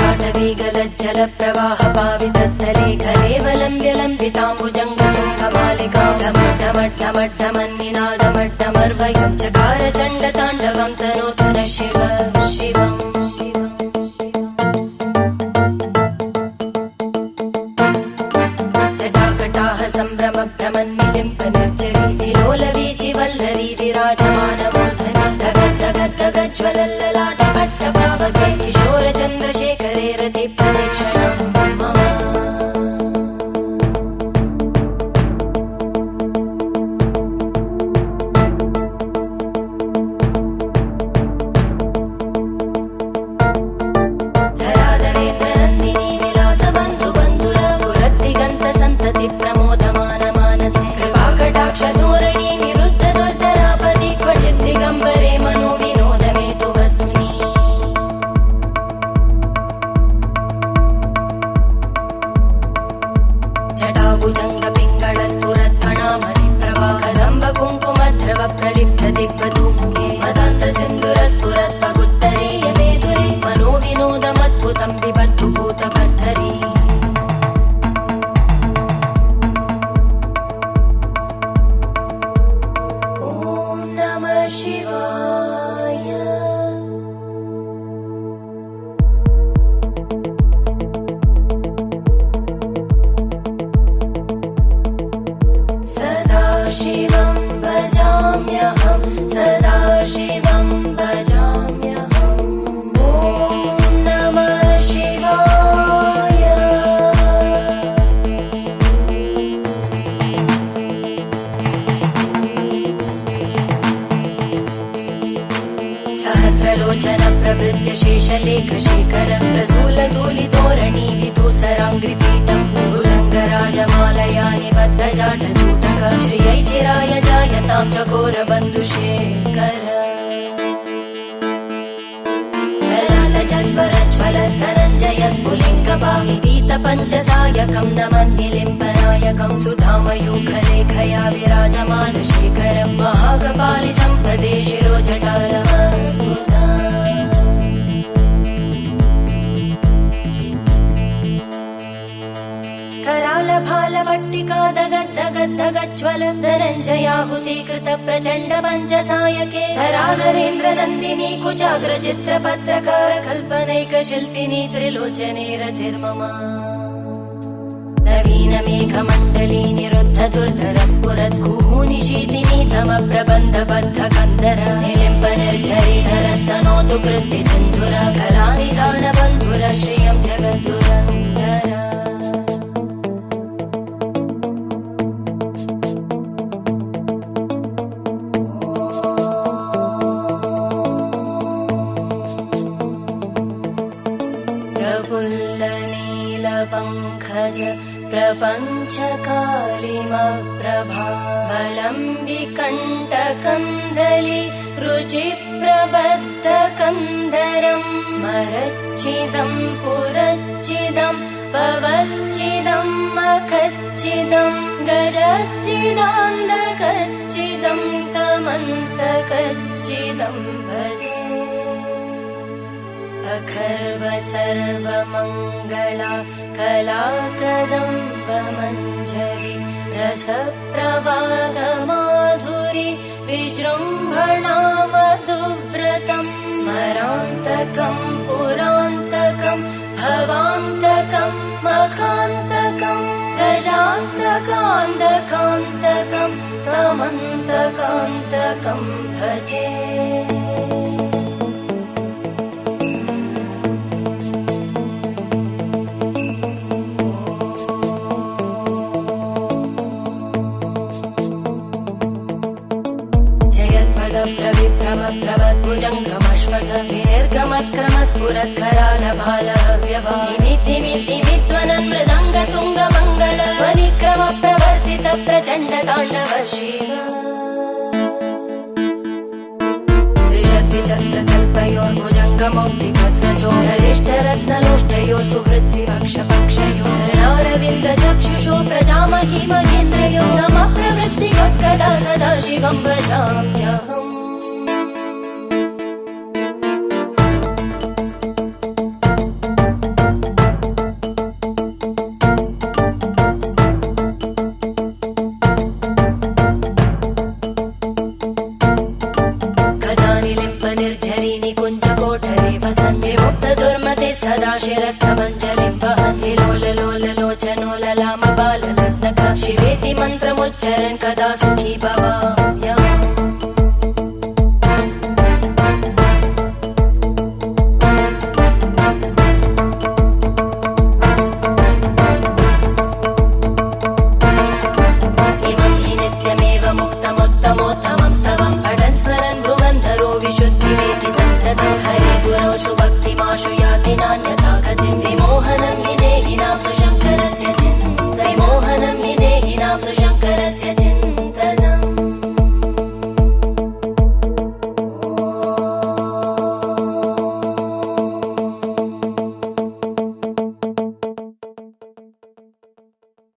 ललाटवीगलज्जलप्रवाहपावितस्थले कलेवलम्ब्यलम्बिताम्बुजङ्गतुङ्गमालिकां ढमड्ढमड्ढमड्ढमन्निनादमड्ढमर्वयं चकार चण्डताण्डवं तनोतु नः शिव शिवम् जटाकटाह सम्भ्रम भ्रमन्निलिम्प निर्जरी विलोलवीचि वल्लरी विराजमानमूर्धनि धगद्धगद्धगज्ज्वलल्ललाटकट्टपावके किशोरचन्द्रशेखरे रति प्रदक्षिणं मम धराधरेन्द्रनन्दिनी विलासबन्धु बन्धुर स्फुरद्दिगन्त सन्तति प्रमोदमान मानसे कृपाकटाक्षधोरणी निरुद्ध दुर्धरापदि क्वचित् दिगम्बरे मनो विनोदमेतु वस्तुनि जटाभुजङ्ग पिङ्गळ स्फुरत्फणामणि प्रभा कदम्ब कुङ्कुमध्रव प्रलिप्त दिग्वधूमुखे मदान्त सिन्धुर स्फुरत्पगुत्तरीय मेदुरे मनो विनोदमद्भुतं बिभर्तु भूतभर्धरी शिवाय सदा शिवं भजाम्यहं सदा शिवं भजाम्यहम् ॐ नमः शिवाय सहस्रलोचन प्रभृत्य शेषलेखशेखर प्रसूलधूलिधोरणि विदूसराङ्घ्रिपीठ भुजङ्गराजमालया निबद्धजाटचूटक श्रियै चिराय जायतां चकोरबन्धुशेखर ललाटचत्वरज्ज्वल धनञ्जय स्फुलिङ्गभाविगीतपञ्चसायकं नमन्निलिम्पनायकं सुधामयूखलेखया विराजमानशेखरं महाकपालि सम्पदे शिरोजटालमस्तुता करालभालवट्टिका दगद्धगद्धगज्ज्वल धनञ्जयाहुतीकृत प्रचण्ड पञ्चसायके धराधरेन्द्रनन्दिनी कुचाग्रचित्रपत्रकार कल्पनैकशिल्पिनी त्रिलोचने रतिर्मम नवीनमेघमण्डली निरुद्ध दुर्धर स्फुरत् कुहूनिशीतिनी तमप्रबन्धबद्ध कन्दर निलिम्ब निर्झरीधरस्तनोतु कृत्ति सिन्धुर कलानिधान बन्धुर श्रियं जगद्दुरन्दर प्रफुल्लनीलपङ्कज प्रपञ्चकालिमप्रभावलम्बिकण्टकन्दली रुचिप्रबद्धकन्धरं स्मरच्चिदं पुरच्चिदं भवच्चिदं मखच्चिदं गजच्चिदान्धकच्चिदं तमन्तकच्चिदं भजे अखर्व सर्वमङ्गला कला कदम्बमञ्जरी रसप्रवाहमाधुरी विजृम्भणा मधुव्रतं स्मरान्तकं पुरान्तकं भवान्तकं मखान्तकं गजान्तकान्तकान्तकं तमन्तकान्तकं भजे प्रभद्भुजङ्गमश्वस विनिर्गमत्क्रमस्फुरत्करालभालहव्यवाहिमिद्धिमिद्धिमिध्वनन् मृदङ्गतुङ्गमङ्गल ध्वनिक्रम प्रवर्तित प्रचण्डताण्डव शिव त्रिशद्विचक्रकल्पयोर्भुजङ्गमौक्तिकस्रजो गरिष्ठरत्नलोष्टयोः सुहृद्विपक्षपक्षयोः धरणारविन्दचक्षुषो प्रजामहि महेन्द्रयो समप्रवृत्तिकदा सदा शिवं भजाम्यहम् शिरस्थमञ्जलिं वहन् विलोल लोल लोचनो ललाम बाललग्नक शिवेति मन्त्रमुच्चरन् कदा